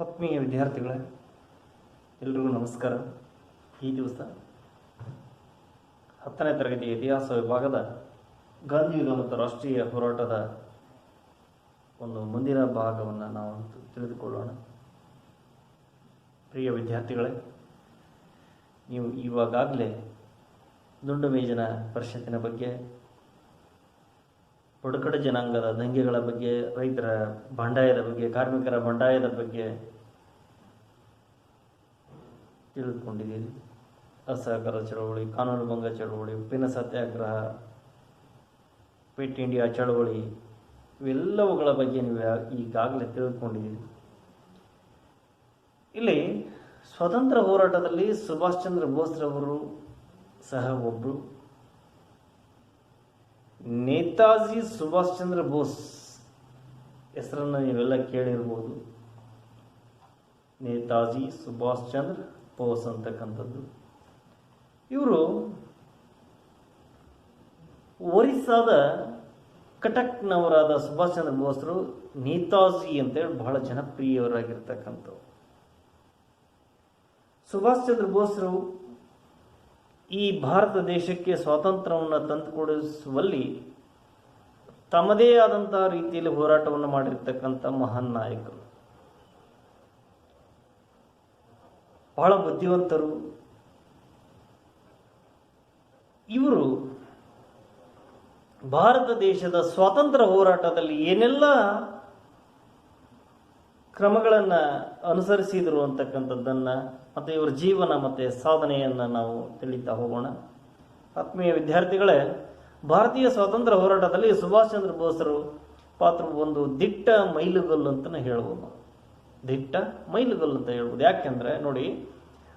ಆತ್ಮೀಯ ವಿದ್ಯಾರ್ಥಿಗಳೇ, ಎಲ್ರಿಗೂ ನಮಸ್ಕಾರ. ಈ ದಿವಸ 10ನೇ ತರಗತಿ ಇತಿಹಾಸ ವಿಭಾಗದ ಗಾಂಧಿಯುಗ ಮತ್ತು ರಾಷ್ಟ್ರೀಯ ಹೋರಾಟದ ಒಂದು ಮುಂದಿನ ಭಾಗವನ್ನು ನಾವು ತಿಳಿದುಕೊಳ್ಳೋಣ. ಪ್ರಿಯ ವಿದ್ಯಾರ್ಥಿಗಳೇ, ನೀವು ಇವಾಗಲೇ ದುಂಡು ಮೇಜಿನ ಪರಿಷತ್ತಿನ ಬಗ್ಗೆ, ಬುಡಕಟ್ಟು ಜನಾಂಗದ ದಂಗೆಗಳ ಬಗ್ಗೆ, ರೈತರ ಬಂಡಾಯದ ಬಗ್ಗೆ, ಕಾರ್ಮಿಕರ ಬಂಡಾಯದ ಬಗ್ಗೆ ತಿಳಿದುಕೊಂಡಿದ್ದೀರಿ. ಅಸಹಕಾರ ಚಳವಳಿ, ಕಾನೂನು ಭಂಗ ಚಳವಳಿ, ಉಪ್ಪಿನ ಸತ್ಯಾಗ್ರಹ, ಕ್ವಿಟ್ ಇಂಡಿಯಾ ಚಳವಳಿ, ಇವೆಲ್ಲವುಗಳ ಬಗ್ಗೆ ನೀವು ಈಗಾಗಲೇ ತಿಳಿದುಕೊಂಡಿದ್ದೀರಿ. ಇಲ್ಲಿ ಸ್ವತಂತ್ರ ಹೋರಾಟದಲ್ಲಿ ಸುಭಾಷ್ ಚಂದ್ರ ಬೋಸ್ರವರು ಸಹ ಒಬ್ಬರು. ನೇತಾಜಿ ಸುಭಾಷ್ ಚಂದ್ರ ಬೋಸ್ ಹೆಸರನ್ನು ನೀವೆಲ್ಲ ಕೇಳಿರ್ಬೋದು. ನೇತಾಜಿ ಸುಭಾಷ್ ಚಂದ್ರ ಬೋಸ್ ಅಂತಕ್ಕಂಥದ್ದು. ಇವರು ಒರಿಸ್ಸಾದ ಕಟಕ್ನವರಾದ ಸುಭಾಷ್ ಚಂದ್ರ ಬೋಸ್ರು ನೇತಾಜಿ ಅಂತೇಳಿ ಬಹಳ ಜನಪ್ರಿಯವರಾಗಿರ್ತಕ್ಕಂಥವ್ರು. ಸುಭಾಷ್ ಚಂದ್ರ ಬೋಸ್ರು ಈ ಭಾರತ ದೇಶಕ್ಕೆ ಸ್ವಾತಂತ್ರ್ಯವನ್ನು ತಂದುಕೊಡಿಸುವಲ್ಲಿ ತಮ್ಮದೇ ಆದಂತಹ ರೀತಿಯಲ್ಲಿ ಹೋರಾಟವನ್ನು ಮಾಡಿರ್ತಕ್ಕಂಥ ಮಹಾನ್ ನಾಯಕರು, ಬಹಳ ಬುದ್ಧಿವಂತರು. ಇವರು ಭಾರತ ದೇಶದ ಸ್ವಾತಂತ್ರ್ಯ ಹೋರಾಟದಲ್ಲಿ ಏನೆಲ್ಲ ಕ್ರಮಗಳನ್ನು ಅನುಸರಿಸಿದರು ಅಂತಕ್ಕಂಥದ್ದನ್ನು ಮತ್ತು ಇವರ ಜೀವನ ಮತ್ತು ಸಾಧನೆಯನ್ನು ನಾವು ತಿಳಿತಾ ಹೋಗೋಣ. ಆತ್ಮೀಯ ವಿದ್ಯಾರ್ಥಿಗಳೇ, ಭಾರತೀಯ ಸ್ವಾತಂತ್ರ್ಯ ಹೋರಾಟದಲ್ಲಿ ಸುಭಾಷ್ ಚಂದ್ರ ಬೋಸರು ಪಾತ್ರ ಒಂದು ದಿಟ್ಟ ಮೈಲುಗಲ್ಲು ಅಂತಲೇ ಹೇಳ್ಬೋದು. ದಿಟ್ಟ ಮೈಲುಗಲ್ಲು ಅಂತ ಹೇಳ್ಬೋದು. ಯಾಕೆಂದರೆ ನೋಡಿ,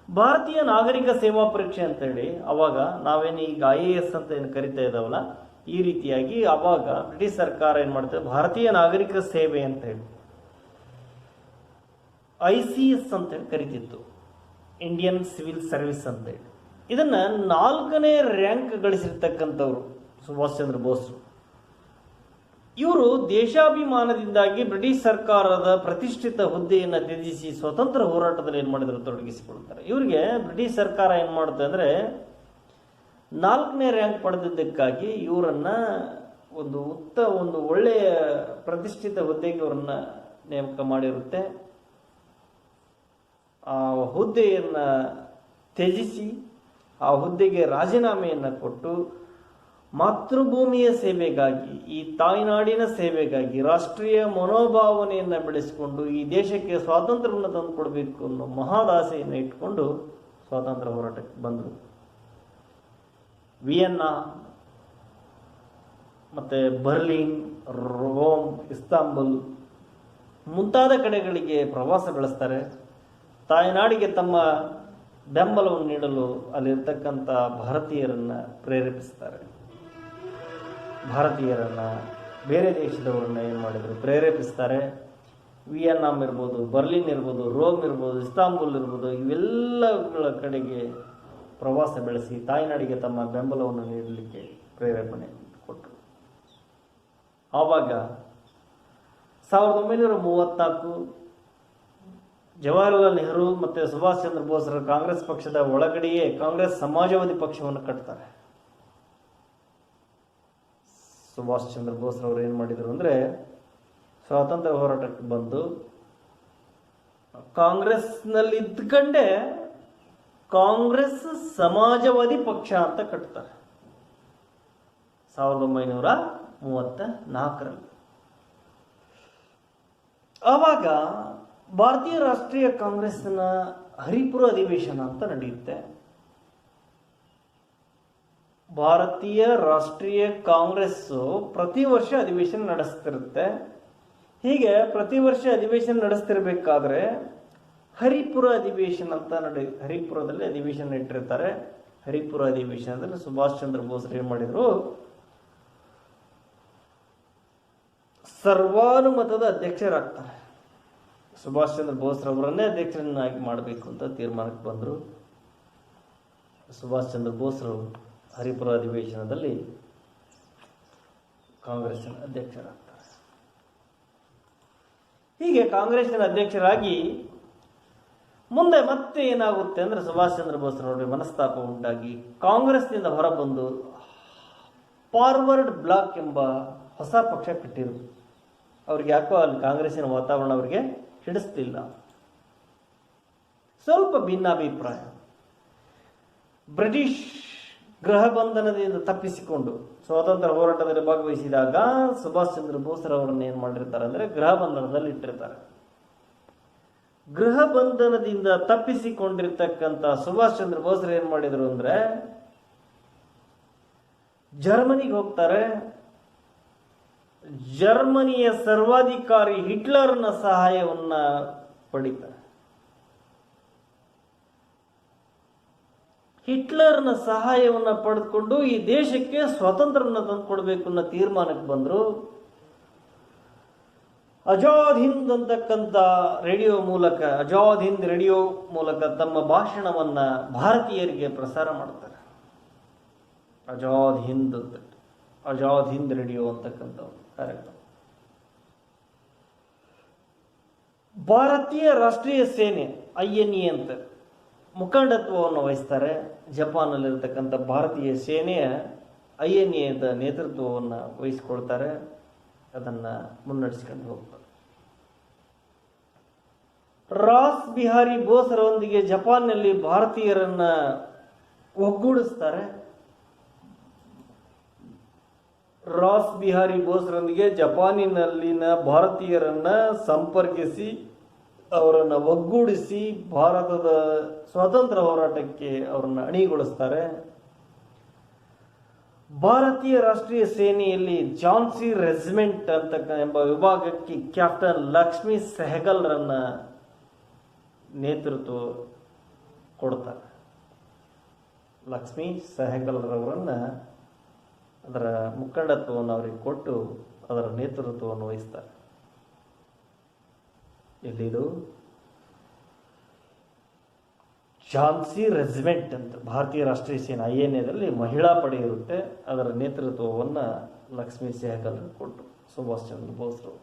ಭಾರತೀಯ ನಾಗರಿಕ ಸೇವಾ ಪರೀಕ್ಷೆ ಅಂತೇಳಿ ಅವಾಗ ನಾವೇನು ಈಗ IAS ಅಂತ ಏನು ಕರಿತಾ ಇದ್ದಾವಲ್ಲ, ಈ ರೀತಿಯಾಗಿ ಅವಾಗ ಬ್ರಿಟಿಷ್ ಸರ್ಕಾರ ಏನು ಮಾಡ್ತದೆ, ಭಾರತೀಯ ನಾಗರಿಕ ಸೇವೆ ಅಂತ ಹೇಳಿ ICS ಅಂತೇಳಿ ಕರಿತಿತ್ತು, ಇಂಡಿಯನ್ ಸಿವಿಲ್ ಸರ್ವಿಸ್ ಅಂತೇಳಿ. ಇದನ್ನು 4ನೇ ರ್ಯಾಂಕ್ ಗಳಿಸಿರ್ತಕ್ಕಂಥವ್ರು ಸುಭಾಷ್ ಚಂದ್ರ ಬೋಸ್ರು. ಇವರು ದೇಶಾಭಿಮಾನದಿಂದಾಗಿ ಬ್ರಿಟಿಷ್ ಸರ್ಕಾರದ ಪ್ರತಿಷ್ಠಿತ ಹುದ್ದೆಯನ್ನು ತ್ಯಜಿಸಿ ಸ್ವತಂತ್ರ ಹೋರಾಟದಲ್ಲಿ ಏನು ಮಾಡಿದ್ರು, ತೊಡಗಿಸಿಕೊಳ್ತಾರೆ. ಇವರಿಗೆ ಬ್ರಿಟಿಷ್ ಸರ್ಕಾರ ಏನು ಮಾಡುತ್ತೆ ಅಂದರೆ 4ನೇ ರ್ಯಾಂಕ್ ಪಡೆದಿದ್ದಕ್ಕಾಗಿ ಇವರನ್ನ ಒಂದು ಒಳ್ಳೆಯ ಪ್ರತಿಷ್ಠಿತ ಹುದ್ದೆಗೆ ಇವರನ್ನ ನೇಮಕ ಮಾಡಿರುತ್ತೆ. ಆ ಹುದ್ದೆಯನ್ನು ತ್ಯಜಿಸಿ ಆ ಹುದ್ದೆಗೆ ರಾಜೀನಾಮೆಯನ್ನು ಕೊಟ್ಟು ಮಾತೃಭೂಮಿಯ ಸೇವೆಗಾಗಿ, ಈ ತಾಯ್ನಾಡಿನ ಸೇವೆಗಾಗಿ ರಾಷ್ಟ್ರೀಯ ಮನೋಭಾವನೆಯನ್ನು ಬೆಳೆಸಿಕೊಂಡು ಈ ದೇಶಕ್ಕೆ ಸ್ವಾತಂತ್ರ್ಯವನ್ನು ತಂದುಕೊಡ್ಬೇಕು ಅನ್ನೋ ಮಹಾದಾಸೆಯನ್ನು ಇಟ್ಕೊಂಡು ಸ್ವಾತಂತ್ರ್ಯ ಹೋರಾಟಕ್ಕೆ ಬಂದರು. ವಿಯೆನ್ನಾ ಮತ್ತು ಬರ್ಲಿನ್, ರೋಮ್, ಇಸ್ತಾಂಬುಲ್ ಮುಂತಾದ ಕಡೆಗಳಿಗೆ ಪ್ರವಾಸ ಬೆಳೆಸ್ತಾರೆ. ತಾಯ್ನಾಡಿಗೆ ತಮ್ಮ ಬೆಂಬಲವನ್ನು ನೀಡಲು ಅಲ್ಲಿರ್ತಕ್ಕಂಥ ಭಾರತೀಯರನ್ನು ಪ್ರೇರೇಪಿಸ್ತಾರೆ. ಭಾರತೀಯರನ್ನು, ಬೇರೆ ದೇಶದವರನ್ನ ಏನು ಮಾಡಿದರು, ಪ್ರೇರೇಪಿಸ್ತಾರೆ. ವಿಯೆನ್ನಾಂ ಇರ್ಬೋದು, ಬರ್ಲಿನ್ ಇರ್ಬೋದು, ರೋಮ್ ಇರ್ಬೋದು, ಇಸ್ತಾಂಬುಲ್ ಇರ್ಬೋದು, ಇವೆಲ್ಲಗಳ ಕಡೆಗೆ ಪ್ರವಾಸ ಬೆಳೆಸಿ ತಾಯ್ನಾಡಿಗೆ ತಮ್ಮ ಬೆಂಬಲವನ್ನು ನೀಡಲಿಕ್ಕೆ ಪ್ರೇರೇಪಣೆ ಕೊಟ್ಟರು. ಆವಾಗ 1934 ಜವಾಹರ್ಲಾಲ್ ನೆಹರು ಮತ್ತು ಸುಭಾಷ್ ಚಂದ್ರ ಬೋಸ್ರ ಕಾಂಗ್ರೆಸ್ ಪಕ್ಷದ ಒಳಗಡೆಯೇ ಕಾಂಗ್ರೆಸ್ ಸಮಾಜವಾದಿ ಪಕ್ಷವನ್ನು ಕಟ್ತಾರೆ. ಸುಭಾಷ್ ಚಂದ್ರ ಬೋಸ್ರವರು ಏನು ಮಾಡಿದರು ಅಂದರೆ, ಸ್ವಾತಂತ್ರ್ಯ ಹೋರಾಟಕ್ಕೆ ಬಂದು ಕಾಂಗ್ರೆಸ್ನಲ್ಲಿ ಇದ್ದುಕೊಂಡೇ ಕಾಂಗ್ರೆಸ್ ಸಮಾಜವಾದಿ ಪಕ್ಷ ಅಂತ ಕಟ್ತಾರೆ 1934ರಲ್ಲಿ. ಆವಾಗ ಭಾರತೀಯ ರಾಷ್ಟ್ರೀಯ ಕಾಂಗ್ರೆಸ್ನ ಹರಿಪುರ ಅಧಿವೇಶನ ಅಂತ ನಡೆಯುತ್ತೆ. ಭಾರತೀಯ ರಾಷ್ಟ್ರೀಯ ಕಾಂಗ್ರೆಸ್ಸು ಪ್ರತಿ ವರ್ಷ ಅಧಿವೇಶನ ನಡೆಸ್ತಿರುತ್ತೆ. ಹೀಗೆ ಪ್ರತಿ ವರ್ಷ ಅಧಿವೇಶನ ನಡೆಸ್ತಿರ್ಬೇಕಾದ್ರೆ ಹರಿಪುರ ಅಧಿವೇಶನ ಅಂತ ಹರಿಪುರದಲ್ಲಿ ಅಧಿವೇಶನ ಇಟ್ಟಿರ್ತಾರೆ. ಹರಿಪುರ ಅಧಿವೇಶನದಲ್ಲಿ ಸುಭಾಷ್ ಚಂದ್ರ ಬೋಸ್ ಏನು ಮಾಡಿದರು, ಸರ್ವಾನುಮತದ ಅಧ್ಯಕ್ಷರಾಗ್ತಾರೆ. ಸುಭಾಷ್ ಚಂದ್ರ ಬೋಸ್ರವರನ್ನೇ ಅಧ್ಯಕ್ಷರನ್ನಾಗಿ ಮಾಡಬೇಕು ಅಂತ ತೀರ್ಮಾನಕ್ಕೆ ಬಂದರು. ಸುಭಾಷ್ ಚಂದ್ರ ಬೋಸ್ರು ಹರಿಪುರ ಅಧಿವೇಶನದಲ್ಲಿ ಕಾಂಗ್ರೆಸ್ಸಿನ ಅಧ್ಯಕ್ಷರಾಗ್ತಾರೆ. ಹೀಗೆ ಕಾಂಗ್ರೆಸ್ಸಿನ ಅಧ್ಯಕ್ಷರಾಗಿ ಮುಂದೆ ಮತ್ತೆ ಏನಾಗುತ್ತೆ ಅಂದರೆ ಸುಭಾಷ್ ಚಂದ್ರ ಬೋಸ್ರವರಿಗೆ ಮನಸ್ತಾಪ ಉಂಟಾಗಿ ಕಾಂಗ್ರೆಸ್ನಿಂದ ಹೊರಬಂದು ಫಾರ್ವರ್ಡ್ ಬ್ಲಾಕ್ ಎಂಬ ಹೊಸ ಪಕ್ಷ ಕಟ್ಟಿದರು. ಅವ್ರಿಗೆ ಯಾಕೋ ಅಲ್ಲಿ ಕಾಂಗ್ರೆಸ್ಸಿನ ವಾತಾವರಣ ಅವರಿಗೆ ಹಿಡಿಸ್ತಿಲ್ಲ. ಸ್ವಲ್ಪ ಭಿನ್ನಾಭಿಪ್ರಾಯ. ಬ್ರಿಟಿಷ್ ಗೃಹ ಬಂಧನದಿಂದ ತಪ್ಪಿಸಿಕೊಂಡು ಸ್ವಾತಂತ್ರ್ಯ ಹೋರಾಟದಲ್ಲಿ ಭಾಗವಹಿಸಿದಾಗ ಸುಭಾಷ್ ಚಂದ್ರ ಬೋಸ್ರವರನ್ನು ಏನು ಮಾಡಿರ್ತಾರೆ ಅಂದರೆ ಗೃಹ ಬಂಧನದಲ್ಲಿ ಇಟ್ಟಿರ್ತಾರೆ. ಗೃಹ ಬಂಧನದಿಂದ ತಪ್ಪಿಸಿಕೊಂಡಿರ್ತಕ್ಕಂಥ ಸುಭಾಷ್ ಚಂದ್ರ ಬೋಸ್ರು ಏನು ಮಾಡಿದರು ಅಂದರೆ ಜರ್ಮನಿಗೆ ಹೋಗ್ತಾರೆ. ಜರ್ಮನಿಯ ಸರ್ವಾಧಿಕಾರಿ ಹಿಟ್ಲರ್ನ ಸಹಾಯವನ್ನ ಪಡಿತಾರೆ. ಹಿಟ್ಲರ್ನ ಸಹಾಯವನ್ನು ಪಡೆದುಕೊಂಡು ಈ ದೇಶಕ್ಕೆ ಸ್ವಾತಂತ್ರ್ಯವನ್ನು ತಂದುಕೊಡ್ಬೇಕು ಅನ್ನೋ ತೀರ್ಮಾನಕ್ಕೆ ಬಂದರು. ಆಜಾದ್ ಹಿಂದ್ ಅಂತಕ್ಕಂಥ ಆಜಾದ್ ಹಿಂದ್ ರೇಡಿಯೋ ಮೂಲಕ ತಮ್ಮ ಭಾಷಣವನ್ನ ಭಾರತೀಯರಿಗೆ ಪ್ರಸಾರ ಮಾಡ್ತಾರೆ. ಆಜಾದ್ ಹಿಂದ್ ರೇಡಿಯೋ ಅಂತಕ್ಕಂಥ ಕಾರ್ಯಕ್ರಮ. ಭಾರತೀಯ ರಾಷ್ಟ್ರೀಯ ಸೇನೆ INA ಅಂತ ಮುಖಂಡತ್ವವನ್ನು ವಹಿಸ್ತಾರೆ. ಜಪಾನ್ನಲ್ಲಿರ್ತಕ್ಕಂಥ ಭಾರತೀಯ ಸೇನೆಯ INAದ ನೇತೃತ್ವವನ್ನು ವಹಿಸಿಕೊಳ್ತಾರೆ. ಅದನ್ನು ಮುನ್ನಡೆಸ್ಕೊಂಡು ಹೋಗ್ತಾರೆ. ರಾಸ್ ಬಿಹಾರಿ ಬೋಸ್ರೊಂದಿಗೆ ಜಪಾನ್ನಲ್ಲಿ ಭಾರತೀಯರನ್ನ ಒಗ್ಗೂಡಿಸ್ತಾರೆ. ರಾಸ್ ಬಿಹಾರಿ ಬೋಸ್ರೊಂದಿಗೆ ಜಪಾನಿನಲ್ಲಿನ ಭಾರತೀಯರನ್ನ ಸಂಪರ್ಕಿಸಿ ಅವರನ್ನು ಒಗ್ಗೂಡಿಸಿ ಭಾರತದ ಸ್ವಾತಂತ್ರ್ಯ ಹೋರಾಟಕ್ಕೆ ಅವರನ್ನು ಅಣಿಗೊಳಿಸ್ತಾರೆ. ಭಾರತೀಯ ರಾಷ್ಟ್ರೀಯ ಸೇನೆಯಲ್ಲಿ ಝಾನ್ಸಿ ರೆಜಿಮೆಂಟ್ ಎಂಬ ವಿಭಾಗಕ್ಕೆ ಕ್ಯಾಪ್ಟನ್ ಲಕ್ಷ್ಮೀ ಸೆಹಗಲ್ರನ್ನ ನೇತೃತ್ವ ಕೊಡ್ತಾರೆ. ಲಕ್ಷ್ಮೀ ಸೆಹಗಲ್ರವರನ್ನ ಅದರ ಮುಖಂಡತ್ವವನ್ನು ಅವರಿಗೆ ಕೊಟ್ಟು ಅದರ ನೇತೃತ್ವವನ್ನು ವಹಿಸ್ತಾರೆ. ಎಲ್ಲಿದು ಝಾನ್ಸಿ ರೆಜಿಮೆಂಟ್ ಅಂತ ಭಾರತೀಯ ರಾಷ್ಟ್ರೀಯ ಸೇನೆ INAದಲ್ಲಿ ಮಹಿಳಾ ಪಡೆ ಇರುತ್ತೆ. ಅದರ ನೇತೃತ್ವವನ್ನು ಲಕ್ಷ್ಮೀ ಸೆಹಗಲ್ ಕೊಟ್ಟು ಸುಭಾಷ್ ಚಂದ್ರ ಬೋಸ್ರು.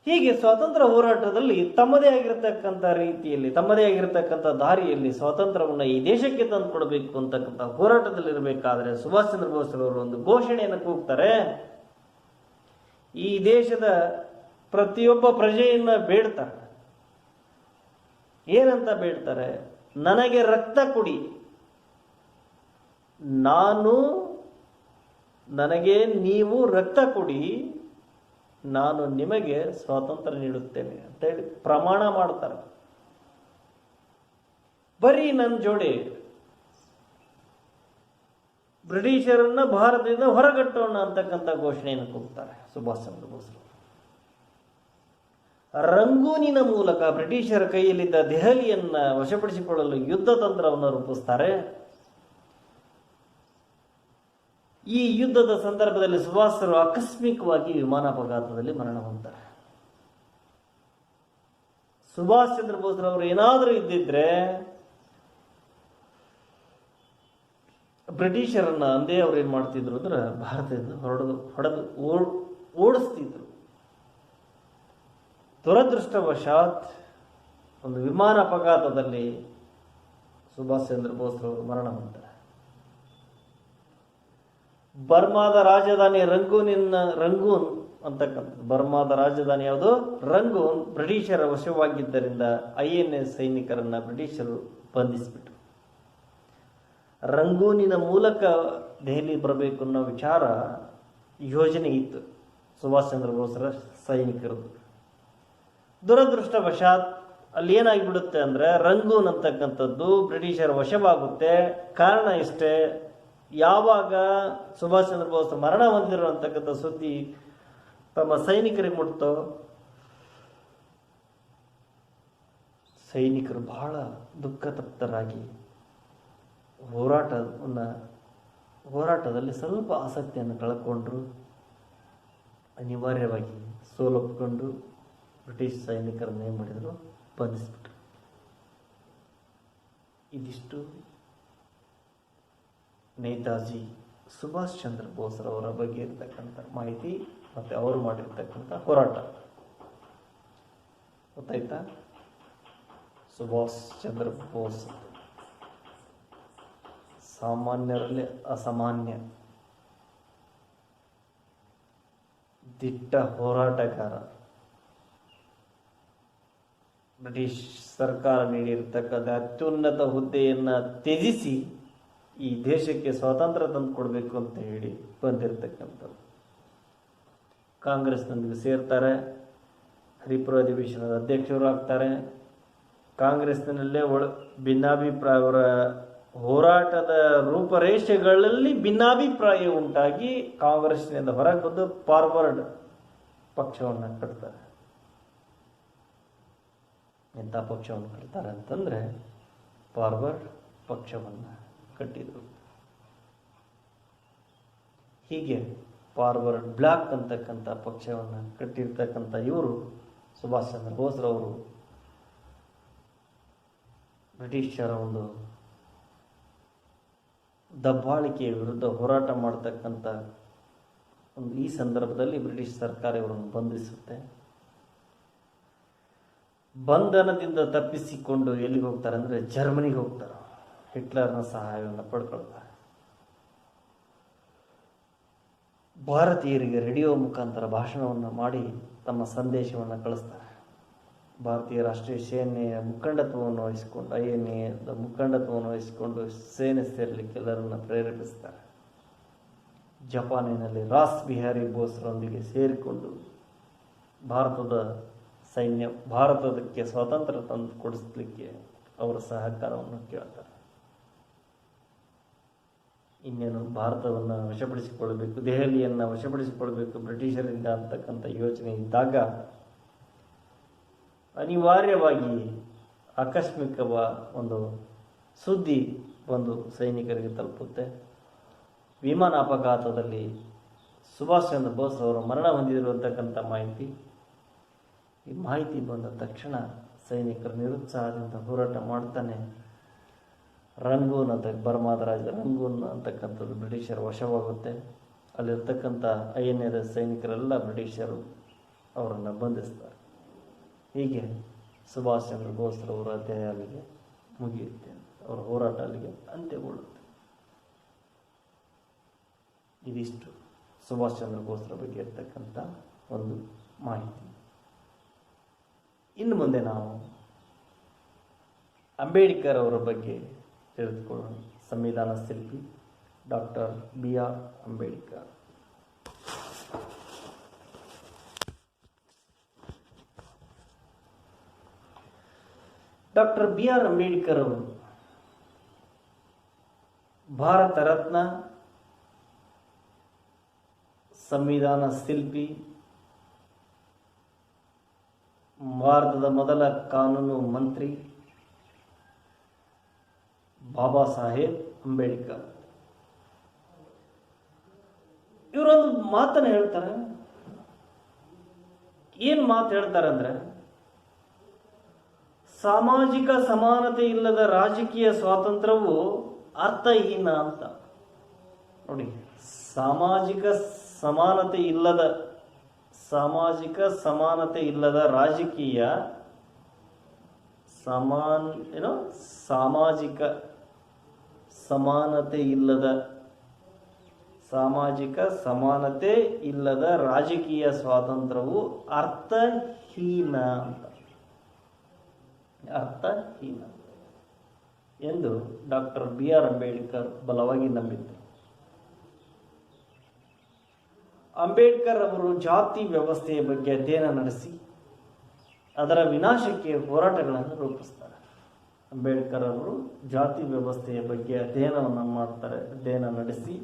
ಹೀಗೆ ಸ್ವಾತಂತ್ರ್ಯ ಹೋರಾಟದಲ್ಲಿ ತಮ್ಮದೇ ಆಗಿರತಕ್ಕಂಥ ರೀತಿಯಲ್ಲಿ ತಮ್ಮದೇ ಆಗಿರತಕ್ಕಂಥ ದಾರಿಯಲ್ಲಿ ಸ್ವಾತಂತ್ರ್ಯವನ್ನು ಈ ದೇಶಕ್ಕೆ ತಂದು ಕೊಡಬೇಕು ಅಂತಕ್ಕಂಥ ಹೋರಾಟದಲ್ಲಿರಬೇಕಾದ್ರೆ ಸುಭಾಷ್ ಚಂದ್ರ ಬೋಸ್ರವರು ಒಂದು ಘೋಷಣೆಯನ್ನು ಕೂಗ್ತಾರೆ. ಈ ದೇಶದ ಪ್ರತಿಯೊಬ್ಬ ಪ್ರಜೆಯನ್ನ ಬೇಡ್ತಾರೆ. ಏನಂತ ಬೇಡ್ತಾರೆ? ನನಗೆ ರಕ್ತ ಕೊಡಿ, ನನಗೆ ನೀವು ರಕ್ತ ಕೊಡಿ, ನಾನು ನಿಮಗೆ ಸ್ವಾತಂತ್ರ್ಯ ನೀಡುತ್ತೇನೆ ಅಂತ ಹೇಳಿ ಪ್ರಮಾಣ ಮಾಡ್ತಾರೆ. ಬರೀ ನನ್ನ ಜೋಡಿ ಬ್ರಿಟಿಷರನ್ನ ಭಾರತದಿಂದ ಹೊರಗಟ್ಟೋಣ ಅಂತಕ್ಕಂಥ ಘೋಷಣೆಯನ್ನು ಕೂಗ್ತಾರೆ ಸುಭಾಷ್ ಚಂದ್ರ ಬೋಸ್. ರಂಗೂನಿನ ಮೂಲಕ ಬ್ರಿಟಿಷರ ಕೈಯಲ್ಲಿದ್ದ ದೆಹಲಿಯನ್ನ ವಶಪಡಿಸಿಕೊಳ್ಳಲು ಯುದ್ಧ ತಂತ್ರವನ್ನು ರೂಪಿಸ್ತಾರೆ. ಈ ಯುದ್ಧದ ಸಂದರ್ಭದಲ್ಲಿ ಸುಭಾಷರು ಆಕಸ್ಮಿಕವಾಗಿ ವಿಮಾನ ಅಪಘಾತದಲ್ಲಿ ಮರಣ ಹೊಂದ್ತಾರೆ. ಸುಭಾಷ್ ಚಂದ್ರ ಬೋಸ್ರವರು ಏನಾದರೂ ಇದ್ದಿದ್ರೆ ಬ್ರಿಟಿಷರನ್ನ ಅಂದೇ ಅವ್ರು ಏನ್ ಮಾಡ್ತಿದ್ರು ಅಂದ್ರೆ ಭಾರತದಿಂದ ಹೊಡೆದು ಓಡಿಸ್ತಿದ್ರು. ದುರದೃಷ್ಟವಶಾತ್ ಒಂದು ವಿಮಾನ ಅಪಘಾತದಲ್ಲಿ ಸುಭಾಷ್ ಚಂದ್ರ ಬೋಸ್ರವರು ಮರಣ ಹೊಂದ್ತಾರೆ. ಬರ್ಮಾದ ರಾಜಧಾನಿ ರಂಗೂನ್ ಅಂತಕ್ಕಂಥದ್ದು. ಬರ್ಮಾದ ರಾಜಧಾನಿ ಯಾವುದು? ರಂಗೂನ್. ಬ್ರಿಟಿಷರ ವಶವಾಗಿದ್ದರಿಂದ INA ಸೈನಿಕರನ್ನ ಬ್ರಿಟಿಷರು ಬಂಧಿಸಿಬಿಟ್ರು. ರಂಗೂನಿನ ಮೂಲಕ ದೆಹಲಿ ಬರಬೇಕು ಅನ್ನೋ ವಿಚಾರ ಯೋಜನೆ ಇತ್ತು ಸುಭಾಷ್ ಚಂದ್ರ ಬೋಸ್ರ ಸೈನಿಕರದ್ದು. ದುರದೃಷ್ಟವಶಾತ್ ಅಲ್ಲಿ ಏನಾಗಿಬಿಡುತ್ತೆ ಅಂದ್ರೆ ರಂಗೂನ್ ಅಂತಕ್ಕಂಥದ್ದು ಬ್ರಿಟಿಷರ ವಶವಾಗುತ್ತೆ. ಕಾರಣ ಇಷ್ಟೇ, ಯಾವಾಗ ಸುಭಾಷ್ ಚಂದ್ರ ಬೋಸ್ ಮರಣ ಹೊಂದಿರುವಂತಕ್ಕಂಥ ಸುದ್ದಿ ತಮ್ಮ ಸೈನಿಕರಿಗೆ ಮುಟ್ತೋ, ಸೈನಿಕರು ಬಹಳ ದುಃಖ ತಪ್ತರಾಗಿ ಹೋರಾಟದಲ್ಲಿ ಸ್ವಲ್ಪ ಆಸಕ್ತಿಯನ್ನು ಕಳ್ಕೊಂಡ್ರು. ಅನಿವಾರ್ಯವಾಗಿ ಸೋಲೊಪ್ಪಿಕೊಂಡು ಬ್ರಿಟಿಷ್ ಸೈನಿಕರನ್ನು ಏನು ಮಾಡಿದರು? ಬಂಧಿಸಿಬಿಟ್ರು. ಇದಿಷ್ಟು ನೇತಾಜಿ ಸುಭಾಷ್ ಚಂದ್ರ ಬೋಸ್ರವರ ಬಗ್ಗೆ ಇರತಕ್ಕಂಥ ಮಾಹಿತಿ. ಮತ್ತು ಅವರು ಮಾಡಿರ್ತಕ್ಕಂಥ ಹೋರಾಟ ಗೊತ್ತಾಯ್ತಾ? ಸುಭಾಷ್ ಚಂದ್ರ ಬೋಸ್ ಸಾಮಾನ್ಯರಲ್ಲಿ ಅಸಾಮಾನ್ಯ ದಿಟ್ಟ ಹೋರಾಟಗಾರ. ಬ್ರಿಟಿಷ್ ಸರ್ಕಾರ ನೀಡಿರ್ತಕ್ಕಂಥ ಅತ್ಯುನ್ನತ ಹುದ್ದೆಯನ್ನು ತ್ಯಜಿಸಿ ಈ ದೇಶಕ್ಕೆ ಸ್ವಾತಂತ್ರ್ಯ ತಂದು ಕೊಡಬೇಕು ಅಂತ ಹೇಳಿ ಬಂದಿರತಕ್ಕಂಥದ್ದು. ಕಾಂಗ್ರೆಸ್ನೊಂದಿಗೆ ಸೇರ್ತಾರೆ, ಹರಿಪುರ ಅಧಿವೇಶನದ ಅಧ್ಯಕ್ಷರು ಆಗ್ತಾರೆ. ಕಾಂಗ್ರೆಸ್ನಲ್ಲೇ ಭಿನ್ನಾಭಿಪ್ರಾಯ, ಅವರ ಹೋರಾಟದ ರೂಪರೇಷೆಗಳಲ್ಲಿ ಭಿನ್ನಾಭಿಪ್ರಾಯ ಉಂಟಾಗಿ ಕಾಂಗ್ರೆಸ್ನಿಂದ ಹೊರಗೆ ಬಂದು ಫಾರ್ವರ್ಡ್ ಪಕ್ಷವನ್ನು ಕಟ್ತಾರೆ. ಎಂಥ ಪಕ್ಷವನ್ನು ಕಟ್ತಾರೆ ಅಂತಂದರೆ ಫಾರ್ವರ್ಡ್ ಪಕ್ಷವನ್ನು ಕಟ್ಟಿದರು. ಹೀಗೆ ಫಾರ್ವರ್ಡ್ ಬ್ಲಾಕ್ ಅಂತಕ್ಕಂಥ ಪಕ್ಷವನ್ನು ಕಟ್ಟಿರ್ತಕ್ಕಂಥ ಇವರು ಸುಭಾಷ್ ಚಂದ್ರ ಬೋಸ್ರವರು ಬ್ರಿಟಿಷರ ಒಂದು ದಬ್ಬಾಳಿಕೆಯ ವಿರುದ್ಧ ಹೋರಾಟ ಮಾಡತಕ್ಕಂಥ ಒಂದು ಈ ಸಂದರ್ಭದಲ್ಲಿ ಬ್ರಿಟಿಷ್ ಸರ್ಕಾರ ಇವರನ್ನು ಬಂಧಿಸುತ್ತೆ. ಬಂಧನದಿಂದ ತಪ್ಪಿಸಿಕೊಂಡು ಎಲ್ಲಿಗೆ ಹೋಗ್ತಾರೆ ಅಂದರೆ ಜರ್ಮನಿಗೆ ಹೋಗ್ತಾರೆ. ಹಿಟ್ಲರ್ನ ಸಹಾಯವನ್ನು ಪಡ್ಕೊಳ್ತಾರೆ. ಭಾರತೀಯರಿಗೆ ರೇಡಿಯೋ ಮುಖಾಂತರ ಭಾಷಣವನ್ನು ಮಾಡಿ ತಮ್ಮ ಸಂದೇಶವನ್ನು ಕಳಿಸ್ತಾರೆ. ಭಾರತೀಯ ರಾಷ್ಟ್ರೀಯ ಸೇನೆಯ ಮುಖಂಡತ್ವವನ್ನು ವಹಿಸಿಕೊಂಡು, INA ಮುಖಂಡತ್ವವನ್ನು ವಹಿಸಿಕೊಂಡು ಸೇನೆ ಸೇರಲಿಕ್ಕೆ ಎಲ್ಲರನ್ನು ಪ್ರೇರೇಪಿಸ್ತಾರೆ. ಜಪಾನಿನಲ್ಲಿ ರಾಸ್ ಬಿಹಾರಿ ಬೋಸ್ರೊಂದಿಗೆ ಸೇರಿಕೊಂಡು ಭಾರತಕ್ಕೆ ಸ್ವಾತಂತ್ರ್ಯ ತಂದು ಕೊಡಿಸ್ಲಿಕ್ಕೆ ಅವರ ಸಹಕಾರವನ್ನು ಕೇಳ್ತಾರೆ. ಇನ್ನೇನು ಭಾರತವನ್ನು ವಶಪಡಿಸಿಕೊಳ್ಳಬೇಕು, ದೆಹಲಿಯನ್ನು ವಶಪಡಿಸಿಕೊಳ್ಳಬೇಕು ಬ್ರಿಟಿಷರಿಂದ ಅಂತಕ್ಕಂಥ ಯೋಚನೆ ಇದ್ದಾಗ ಅನಿವಾರ್ಯವಾಗಿ ಆಕಸ್ಮಿಕ ಒಂದು ಸುದ್ದಿ ಬಂದು ಸೈನಿಕರಿಗೆ ತಲುಪುತ್ತೆ. ವಿಮಾನ ಅಪಘಾತದಲ್ಲಿ ಸುಭಾಷ್ ಚಂದ್ರ ಬೋಸ್ ಅವರು ಮರಣ ಹೊಂದಿರುವಂತಕ್ಕಂಥ ಮಾಹಿತಿ. ಈ ಮಾಹಿತಿ ಬಂದ ತಕ್ಷಣ ಸೈನಿಕರು ನಿರುತ್ಸಾಹದಿಂದ ಹೋರಾಟ ಮಾಡ್ತಾನೆ. ರಂಗೂನ್ ಅಂತ, ಬರ್ಮಾದ ರಾಜ ರಂಗೂನ್ ಅಂತಕ್ಕಂಥದ್ದು ಬ್ರಿಟಿಷರ ವಶವಾಗುತ್ತೆ. ಅಲ್ಲಿರ್ತಕ್ಕಂಥ INA ಸೈನಿಕರೆಲ್ಲ ಬ್ರಿಟಿಷರು ಅವರನ್ನು ಬಂಧಿಸ್ತಾರೆ. ಹೀಗೆ ಸುಭಾಷ್ ಚಂದ್ರ ಬೋಸ್ರವರ ಅಧ್ಯಾಯ ಅಲ್ಲಿಗೆ ಮುಗಿಯುತ್ತೆ. ಅವರ ಹೋರಾಟ ಅಲ್ಲಿಗೆ ಅಂತ್ಯಗೊಳ್ಳುತ್ತೆ. ಇದಿಷ್ಟು ಸುಭಾಷ್ ಚಂದ್ರ ಬೋಸ್ರ ಬಗ್ಗೆ ಇರ್ತಕ್ಕಂಥ ಒಂದು ಮಾಹಿತಿ. ಇನ್ನು ಮುಂದೆ ನಾವು ಅಂಬೇಡ್ಕರ್ ಅವರ ಬಗ್ಗೆ ತಿಳಿದುಕೊಳ್ಳೋಣ. ಸಂವಿಧಾನ ಶಿಲ್ಪಿ doctor BR Ambedkar. Doctor BR Ambedkar ಅವರು ಭಾರತ ರತ್ನ, ಸಂವಿಧಾನ ಶಿಲ್ಪಿ, ಭಾರತದ ಮೊದಲ ಕಾನೂನು ಮಂತ್ರಿ ಬಾಬಾ ಸಾಹೇಬ್ ಅಂಬೇಡ್ಕರ್. ಇವರೊಂದು ಮಾತನ್ನು ಹೇಳ್ತಾರೆ. ಏನು ಮಾತು ಹೇಳ್ತಾರೆ ಅಂದರೆ, ಸಾಮಾಜಿಕ ಸಮಾನತೆ ಇಲ್ಲದ ರಾಜಕೀಯ ಸ್ವಾತಂತ್ರ್ಯವು ಅರ್ಥಹೀನ ಅಂತ. ನೋಡಿ, ಸಾಮಾಜಿಕ ಸಮಾನತೆ ಇಲ್ಲದ ರಾಜಕೀಯ ಸಾಮಾಜಿಕ ಸಮಾನತೆ ಇಲ್ಲದ ರಾಜಕೀಯ ಸ್ವಾತಂತ್ರ್ಯವು ಅರ್ಥಹೀನ ಎಂದು ಡಾಕ್ಟರ್ BR ಅಂಬೇಡ್ಕರ್ ಬಲವಾಗಿ ನಂಬಿದ್ದರು. ಅಂಬೇಡ್ಕರ್ ಅವರು ಜಾತಿ ವ್ಯವಸ್ಥೆಯ ಬಗ್ಗೆ ಅಧ್ಯಯನ ನಡೆಸಿ ಅದರ ವಿನಾಶಕ್ಕೆ ಹೋರಾಟಗಳನ್ನು ರೂಪಿಸ್ತಾರೆ. ಅಂಬೇಡ್ಕರ್ ಅವರು ಜಾತಿ ವ್ಯವಸ್ಥೆಯ ಬಗ್ಗೆ ಅಧ್ಯಯನ ನಡೆಸಿ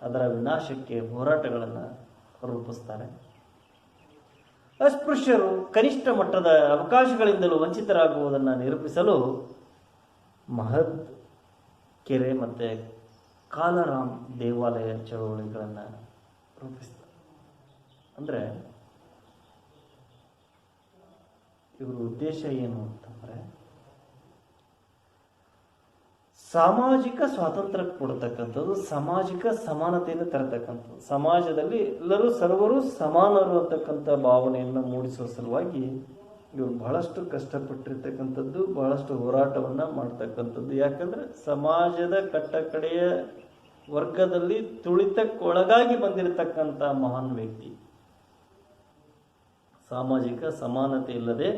ಅದರ ವಿನಾಶಕ್ಕೆ ಹೋರಾಟಗಳನ್ನು ರೂಪಿಸ್ತಾರೆ. ಅಸ್ಪೃಶ್ಯರು ಕನಿಷ್ಠ ಮಟ್ಟದ ಅವಕಾಶಗಳಿಂದಲೂ ವಂಚಿತರಾಗುವುದನ್ನು ನಿರೂಪಿಸಲು ಮಹದ್ ಕೆರೆ ಮತ್ತು ಕಾಲರಾಮ್ ದೇವಾಲಯ ಚಳವಳಿಗಳನ್ನು ರೂಪಿಸ್ತಾರೆ. ಅಂದರೆ ಇವರ ಉದ್ದೇಶ ಏನು ಅಂತಂದರೆ, ಸಾಮಾಜಿಕ ಸ್ವಾತಂತ್ರ್ಯ ಕೊಡ್ತಕ್ಕಂಥದ್ದು, ಸಾಮಾಜಿಕ ಸಮಾನತೆಯನ್ನು ತರತಕ್ಕಂಥದ್ದು, ಸಮಾಜದಲ್ಲಿ ಎಲ್ಲರೂ ಸರ್ವರು ಸಮಾನರು ಅಂತಕ್ಕಂಥ ಭಾವನೆಯನ್ನು ಮೂಡಿಸುವ ಸಲುವಾಗಿ ಇವರು ಬಹಳಷ್ಟು ಕಷ್ಟಪಟ್ಟಿರ್ತಕ್ಕಂಥದ್ದು, ಬಹಳಷ್ಟು ಹೋರಾಟವನ್ನು ಮಾಡ್ತಕ್ಕಂಥದ್ದು. ಯಾಕಂದರೆ ಸಮಾಜದ ಕಟ್ಟಕಡೆಯ ವರ್ಗದಲ್ಲಿ ತುಳಿತಕ್ಕೊಳಗಾಗಿ ಬಂದಿರತಕ್ಕಂಥ ಮಹಾನ್ ವ್ಯಕ್ತಿ. ಸಾಮಾಜಿಕ ಸಮಾನತೆ ಇಲ್ಲದೆ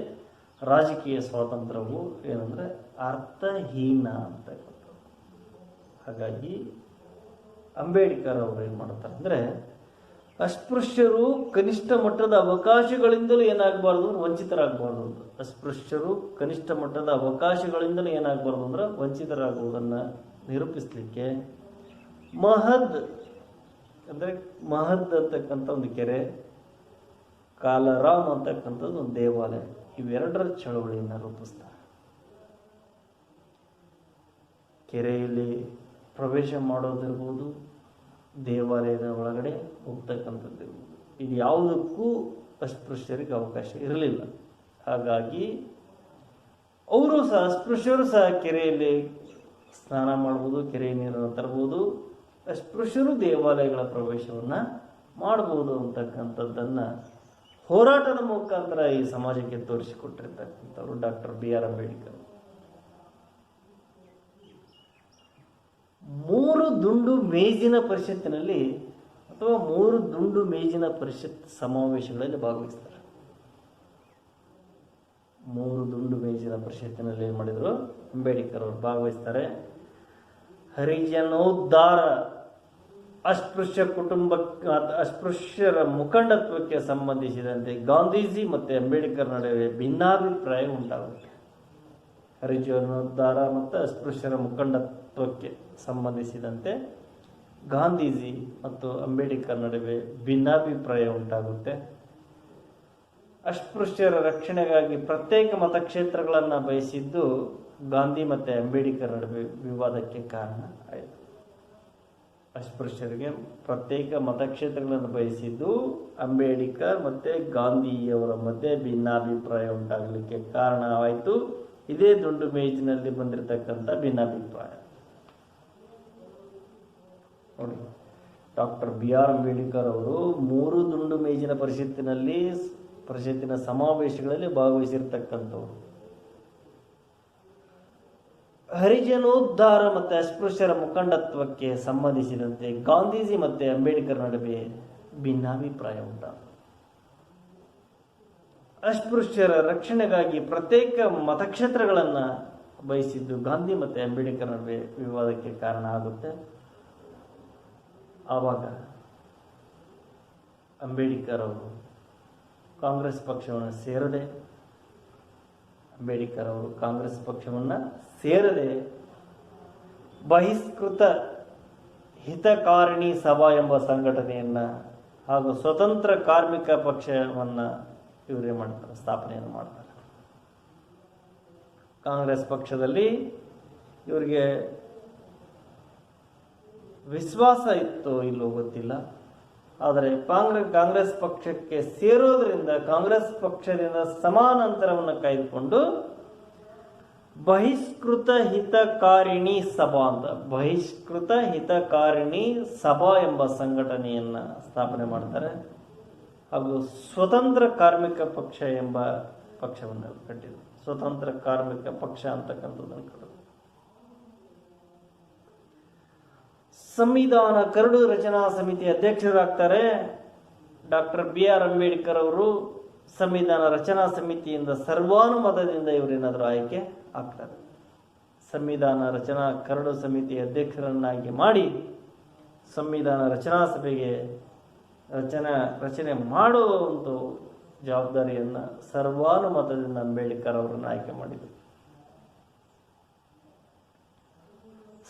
ರಾಜಕೀಯ ಸ್ವಾತಂತ್ರ್ಯವು ಏನಂದರೆ ಅರ್ಥಹೀನ ಅಂತಕ್ಕಂಥದ್ದು. ಹಾಗಾಗಿ ಅಂಬೇಡ್ಕರ್ ಅವರು ಏನು ಮಾಡ್ತಾರೆ ಅಂದರೆ, ಅಸ್ಪೃಶ್ಯರು ಕನಿಷ್ಠ ಮಟ್ಟದ ಅವಕಾಶಗಳಿಂದಲೂ ಏನಾಗಬಾರ್ದು, ವಂಚಿತರಾಗಬಾರ್ದು ಅಂತ. ಅಸ್ಪೃಶ್ಯರು ಕನಿಷ್ಠ ಮಟ್ಟದ ಅವಕಾಶಗಳಿಂದಲೂ ಏನಾಗಬಾರ್ದು ಅಂದ್ರೆ ವಂಚಿತರಾಗುವುದನ್ನು ನಿರೂಪಿಸಲಿಕ್ಕೆ ಮಹದ್ ಅಂದರೆ ಮಹದ್ ಅಂತಕ್ಕಂಥ ಒಂದು ಕೆರೆ, ಕಾಲರಾಮ್ ಅಂತಕ್ಕಂಥದ್ದು ಒಂದು ದೇವಾಲಯ, ಇವೆರಡರ ಚಳವಳಿಯನ್ನು ರೂಪಿಸ್ತಾರೆ. ಕೆರೆಯಲ್ಲಿ ಪ್ರವೇಶ ಮಾಡೋದಿರ್ಬೋದು, ದೇವಾಲಯದ ಒಳಗಡೆ ಹೋಗ್ತಕ್ಕಂಥದ್ದು ಇರ್ಬೋದು, ಇದು ಯಾವುದಕ್ಕೂ ಅಸ್ಪೃಶ್ಯರಿಗೆ ಅವಕಾಶ ಇರಲಿಲ್ಲ. ಹಾಗಾಗಿ ಅವರು ಸಹ ಅಸ್ಪೃಶ್ಯರು ಸಹ ಕೆರೆಯಲ್ಲಿ ಸ್ನಾನ ಮಾಡ್ಬೋದು, ಕೆರೆಯ ನೀರನ್ನು ತರ್ಬೋದು, ಅಸ್ಪೃಶ್ಯರು ದೇವಾಲಯಗಳ ಪ್ರವೇಶವನ್ನು ಮಾಡ್ಬೋದು ಅಂತಕ್ಕಂಥದ್ದನ್ನು ಹೋರಾಟದ ಮುಖಾಂತರ ಈ ಸಮಾಜಕ್ಕೆ ತೋರಿಸಿಕೊಟ್ಟಿರ್ತಕ್ಕಂಥವ್ರು ಡಾಕ್ಟರ್ BR ಅಂಬೇಡ್ಕರ್. 3 ದುಂಡು ಮೇಜಿನ ಪರಿಷತ್ತಿನಲ್ಲಿ ಅಥವಾ 3 ದುಂಡು ಮೇಜಿನ ಪರಿಷತ್ ಸಮಾವೇಶಗಳಲ್ಲಿ ಭಾಗವಹಿಸ್ತಾರೆ. 3 ದುಂಡು ಮೇಜಿನ ಪರಿಷತ್ತಿನಲ್ಲಿ ಏನು ಮಾಡಿದರು, ಅಂಬೇಡ್ಕರ್ ಅವರು ಭಾಗವಹಿಸ್ತಾರೆ. ಹರಿಜನೋದ್ಧಾರ, ಅಸ್ಪೃಶ್ಯ ಅಸ್ಪೃಶ್ಯರ ಮುಖಂಡತ್ವಕ್ಕೆ ಸಂಬಂಧಿಸಿದಂತೆ ಗಾಂಧೀಜಿ ಮತ್ತು ಅಂಬೇಡ್ಕರ್ ನಡುವೆ ಭಿನ್ನಾಭಿಪ್ರಾಯ ಉಂಟಾಗುತ್ತೆ. ಹರಿಜನೋದ್ಧಾರ ಮತ್ತು ಅಸ್ಪೃಶ್ಯರ ಮುಖಂಡತ್ವಕ್ಕೆ ಸಂಬಂಧಿಸಿದಂತೆ ಗಾಂಧೀಜಿ ಮತ್ತು ಅಂಬೇಡ್ಕರ್ ನಡುವೆ ಭಿನ್ನಾಭಿಪ್ರಾಯ ಉಂಟಾಗುತ್ತೆ. ಅಸ್ಪೃಶ್ಯರ ರಕ್ಷಣೆಗಾಗಿ ಪ್ರತ್ಯೇಕ ಮತಕ್ಷೇತ್ರಗಳನ್ನು ಬಯಸಿದ್ದು ಗಾಂಧಿ ಮತ್ತು ಅಂಬೇಡ್ಕರ್ ನಡುವೆ ವಿವಾದಕ್ಕೆ ಕಾರಣ ಆಯಿತು. ಅಸ್ಪೃಶ್ಯರಿಗೆ ಪ್ರತ್ಯೇಕ ಮತಕ್ಷೇತ್ರಗಳನ್ನು ಬಯಸಿದ್ದು ಅಂಬೇಡ್ಕರ್ ಮತ್ತು ಗಾಂಧಿಯವರ ಮಧ್ಯೆ ಭಿನ್ನಾಭಿಪ್ರಾಯ ಉಂಟಾಗಲಿಕ್ಕೆ ಕಾರಣವಾಯಿತು. ಇದೇ ದುಂಡು ಮೇಜಿನಲ್ಲಿ ಬಂದಿರತಕ್ಕಂಥ ಭಿನ್ನಾಭಿಪ್ರಾಯ ನೋಡಿ. ಡಾಕ್ಟರ್ BR ಅಂಬೇಡ್ಕರ್ ಅವರು 3 ದುಂಡು ಮೇಜಿನ ಪರಿಷತ್ತಿನ ಸಮಾವೇಶಗಳಲ್ಲಿ ಭಾಗವಹಿಸಿರ್ತಕ್ಕಂಥವ್ರು. ಹರಿಜನೋದ್ಧಾರ ಮತ್ತು ಅಸ್ಪೃಶ್ಯರ ಮುಖಂಡತ್ವಕ್ಕೆ ಸಂಬಂಧಿಸಿದಂತೆ ಗಾಂಧೀಜಿ ಮತ್ತು ಅಂಬೇಡ್ಕರ್ ನಡುವೆ ಭಿನ್ನಾಭಿಪ್ರಾಯ ಉಂಟಾಯಿತು. ಅಸ್ಪೃಶ್ಯರ ರಕ್ಷಣೆಗಾಗಿ ಪ್ರತ್ಯೇಕ ಮತಕ್ಷೇತ್ರಗಳನ್ನು ಬಯಸಿದ್ದು ಗಾಂಧಿ ಮತ್ತು ಅಂಬೇಡ್ಕರ್ ನಡುವೆ ವಿವಾದಕ್ಕೆ ಕಾರಣ ಆಗುತ್ತೆ. ಆವಾಗ ಅಂಬೇಡ್ಕರ್ ಅವರು ಕಾಂಗ್ರೆಸ್ ಪಕ್ಷವನ್ನು ಸೇರದೆ ಬಹಿಷ್ಕೃತ ಹಿತಕಾರಿಣಿ ಸಭಾ ಎಂಬ ಸಂಘಟನೆಯನ್ನು ಹಾಗೂ ಸ್ವತಂತ್ರ ಕಾರ್ಮಿಕ ಪಕ್ಷವನ್ನು ಇವರೇ ಮಾಡ್ತಾರೆ, ಸ್ಥಾಪನೆಯನ್ನು ಮಾಡ್ತಾರೆ. ಕಾಂಗ್ರೆಸ್ ಪಕ್ಷದಲ್ಲಿ ಇವರಿಗೆ ವಿಶ್ವಾಸ ಇತ್ತೋ ಇಲ್ಲೋ ಗೊತ್ತಿಲ್ಲ, ಆದರೆ ಕಾಂಗ್ರೆಸ್ ಪಕ್ಷಕ್ಕೆ ಸೇರೋದ್ರಿಂದ ಕಾಂಗ್ರೆಸ್ ಪಕ್ಷದಿಂದ ಸಮಾನಾಂತರವನ್ನು ಕಾಯ್ದುಕೊಂಡು ಬಹಿಷ್ಕೃತ ಹಿತಕಾರಿಣಿ ಸಭಾ ಎಂಬ ಸಂಘಟನೆಯನ್ನು ಸ್ಥಾಪನೆ ಮಾಡ್ತಾರೆ. ಹಾಗೂ ಸ್ವತಂತ್ರ ಕಾರ್ಮಿಕ ಪಕ್ಷ ಎಂಬ ಪಕ್ಷವನ್ನು ಕಟ್ಟಿದರು. ಸ್ವತಂತ್ರ ಕಾರ್ಮಿಕ ಪಕ್ಷ ಅಂತಕ್ಕಂಥದ್ದನ್ನು ಕಟ್ಟಿದರು. ಸಂವಿಧಾನ ಕರಡು ರಚನಾ ಸಮಿತಿ ಅಧ್ಯಕ್ಷರಾಗ್ತಾರೆ ಡಾಕ್ಟರ್ BR ಅಂಬೇಡ್ಕರ್ ಅವರು. ಸಂವಿಧಾನ ರಚನಾ ಸಮಿತಿಯಿಂದ ಸರ್ವಾನುಮತದಿಂದ ಇವರೇನಾದರೂ ಆಯ್ಕೆ ಆಗ್ತಾರೆ. ಸಂವಿಧಾನ ರಚನಾ ಕರಡು ಸಮಿತಿ ಅಧ್ಯಕ್ಷರನ್ನಾಗಿ ಮಾಡಿ ಸಂವಿಧಾನ ರಚನಾ ಸಭೆಗೆ ರಚನೆ ಮಾಡುವಂಥ ಜವಾಬ್ದಾರಿಯನ್ನು ಸರ್ವಾನುಮತದಿಂದ ಅಂಬೇಡ್ಕರ್ ಅವರನ್ನು ಆಯ್ಕೆ ಮಾಡಿದರು.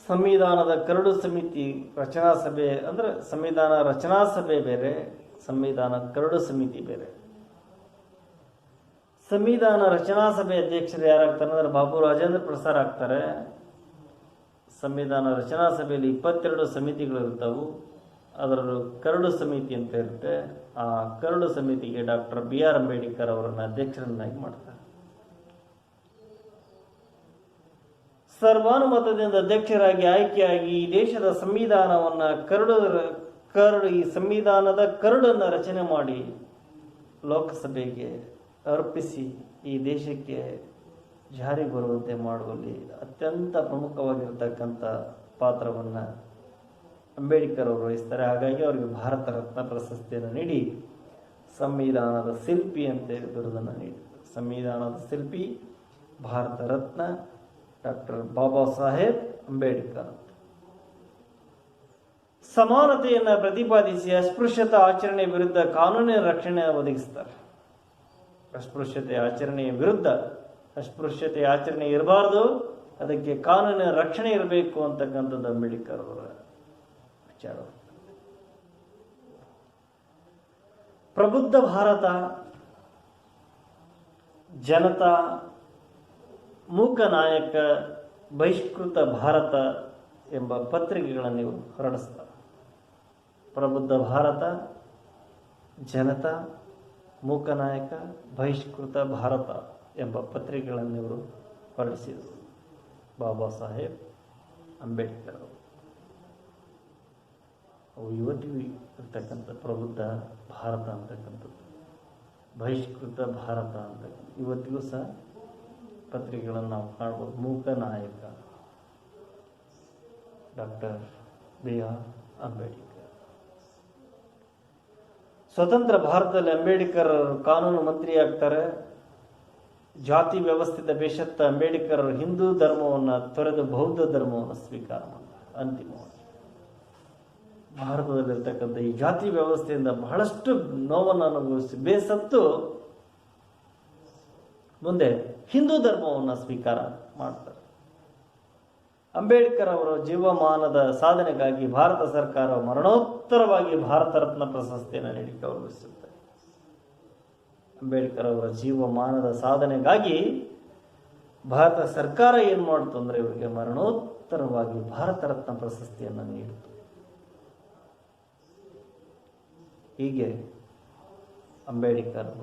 ಸಂವಿಧಾನದ ಕರಡು ಸಮಿತಿ ರಚನಾ ಸಭೆ ಅಂದರೆ ಸಂವಿಧಾನ ರಚನಾ ಸಭೆ ಬೇರೆ, ಸಂವಿಧಾನ ಕರಡು ಸಮಿತಿ ಬೇರೆ. ಸಂವಿಧಾನ ರಚನಾ ಸಭೆ ಅಧ್ಯಕ್ಷರು ಯಾರಾಗ್ತಾರೆ ಅಂದರೆ ಬಾಬು ರಾಜೇಂದ್ರ ಪ್ರಸಾದ್ ಆಗ್ತಾರೆ. ಸಂವಿಧಾನ ರಚನಾ ಸಭೆಯಲ್ಲಿ 22 ಸಮಿತಿಗಳು ಇರ್ತವೆ. ಅದರಲ್ಲೂ ಕರಡು ಸಮಿತಿ ಅಂತ ಇರುತ್ತೆ. ಆ ಕರಡು ಸಮಿತಿಗೆ ಡಾಕ್ಟರ್ BR ಅಂಬೇಡ್ಕರ್ ಅವರನ್ನು ಅಧ್ಯಕ್ಷರನ್ನಾಗಿ ಮಾಡ್ತಾರೆ. ಸರ್ವಾನುಮತದಿಂದ ಅಧ್ಯಕ್ಷರಾಗಿ ಆಯ್ಕೆಯಾಗಿ ಈ ದೇಶದ ಸಂವಿಧಾನವನ್ನು ಈ ಸಂವಿಧಾನದ ಕರಡನ್ನು ರಚನೆ ಮಾಡಿ ಲೋಕಸಭೆಗೆ ಅರ್ಪಿಸಿ ಈ ದೇಶಕ್ಕೆ ಜಾರಿ ಬರುವಂತೆ ಮಾಡುವಲ್ಲಿ ಅತ್ಯಂತ ಪ್ರಮುಖವಾಗಿರ್ತಕ್ಕಂಥ ಪಾತ್ರವನ್ನು ಅಂಬೇಡ್ಕರ್ ಅವರು ವಹಿಸ್ತಾರೆ. ಹಾಗಾಗಿ ಅವರಿಗೆ ಭಾರತ ರತ್ನ ಪ್ರಶಸ್ತಿಯನ್ನು ನೀಡಿ ಸಂವಿಧಾನದ ಶಿಲ್ಪಿ ಅಂತೇಳಿ ಬಿರುದನ್ನು ನೀಡಿದರು. ಸಂವಿಧಾನದ ಶಿಲ್ಪಿ ಭಾರತ ರತ್ನ ಡಾಕ್ಟರ್ ಬಾಬಾ ಸಾಹೇಬ್ ಅಂಬೇಡ್ಕರ್. ಸಮಾನತೆಯನ್ನು ಪ್ರತಿಪಾದಿಸಿ ಅಸ್ಪೃಶ್ಯತಾ ಆಚರಣೆ ವಿರುದ್ಧ ಕಾನೂನಿನ ರಕ್ಷಣೆ ಒದಗಿಸ್ತಾರೆ. ಅಸ್ಪೃಶ್ಯತೆ ಆಚರಣೆಯ ವಿರುದ್ಧ ಅಸ್ಪೃಶ್ಯತೆ ಆಚರಣೆ ಇರಬಾರ್ದು, ಅದಕ್ಕೆ ಕಾನೂನಿನ ರಕ್ಷಣೆ ಇರಬೇಕು ಅಂತಕ್ಕಂಥದ್ದು ಅಂಬೇಡ್ಕರ್ ಅವರ ವಿಚಾರ. ಪ್ರಬುದ್ಧ ಭಾರತ, ಜನತಾ, ಮೂಕ ನಾಯಕ, ಬಹಿಷ್ಕೃತ ಭಾರತ ಎಂಬ ಪತ್ರಿಕೆಗಳನ್ನು ಇವರು ಹೊರಡಿಸ್ತಾರೆ. ಪ್ರಬುದ್ಧ ಭಾರತ, ಜನತಾ, ಮೂಕನಾಯಕ, ಬಹಿಷ್ಕೃತ ಭಾರತ ಎಂಬ ಪತ್ರಿಕೆಗಳನ್ನು ಇವರು ಹೊರಡಿಸಿದರು ಬಾಬಾ ಸಾಹೇಬ್ ಅಂಬೇಡ್ಕರ್ ಅವರು. ಅವು ಇವತ್ತಿಗೂ ಇರ್ತಕ್ಕಂಥ ಪ್ರಬುದ್ಧ ಭಾರತ ಅಂತಕ್ಕಂಥದ್ದು, ಬಹಿಷ್ಕೃತ ಭಾರತ ಅಂತಕ್ಕಂಥ ಇವತ್ತಿಗೂ ಸಹ ಪತ್ರಿಕೆಗಳನ್ನು ನಾವು ಕಾಣ್ಬೋದು. Mooknayak doctor B.R. ಅಂಬೇಡ್ಕರ್. ಸ್ವತಂತ್ರ ಭಾರತದಲ್ಲಿ ಅಂಬೇಡ್ಕರ್ ಕಾನೂನು ಮಂತ್ರಿ ಆಗ್ತಾರೆ. ಜಾತಿ ವ್ಯವಸ್ಥಿತ ಬೇಷತ್ತ ಅಂಬೇಡ್ಕರ್ ಹಿಂದೂ ಧರ್ಮವನ್ನು ತೊರೆದು ಬೌದ್ಧ ಧರ್ಮವನ್ನು ಸ್ವೀಕಾರ ಮಾಡ್ತಾರೆ. ಅಂತಿಮವಾಗಿ ಭಾರತದಲ್ಲಿರ್ತಕ್ಕಂಥ ಈ ಜಾತಿ ವ್ಯವಸ್ಥೆಯಿಂದ ಬಹಳಷ್ಟು ನೋವನ್ನು ಅನುಭವಿಸಿ ಬೇಸತ್ತು ಮುಂದೆ ಹಿಂದೂ ಧರ್ಮವನ್ನು ಸ್ವೀಕಾರ ಮಾಡ್ತಾರೆ. ಅಂಬೇಡ್ಕರ್ ಅವರ ಜೀವಮಾನದ ಸಾಧನೆಗಾಗಿ ಭಾರತ ಸರ್ಕಾರ ಮರಣೋತ್ತರವಾಗಿ ಭಾರತ ರತ್ನ ಪ್ರಶಸ್ತಿಯನ್ನು ನೀಡಿ ಗೌರವಿಸುತ್ತದೆ. ಅಂಬೇಡ್ಕರ್ ಅವರ ಜೀವಮಾನದ ಸಾಧನೆಗಾಗಿ ಭಾರತ ಸರ್ಕಾರ ಏನು ಮಾಡ್ತು ಅಂದರೆ ಇವರಿಗೆ ಮರಣೋತ್ತರವಾಗಿ ಭಾರತ ರತ್ನ ಪ್ರಶಸ್ತಿಯನ್ನು ನೀಡಿತು. ಹೀಗೆ ಅಂಬೇಡ್ಕರ್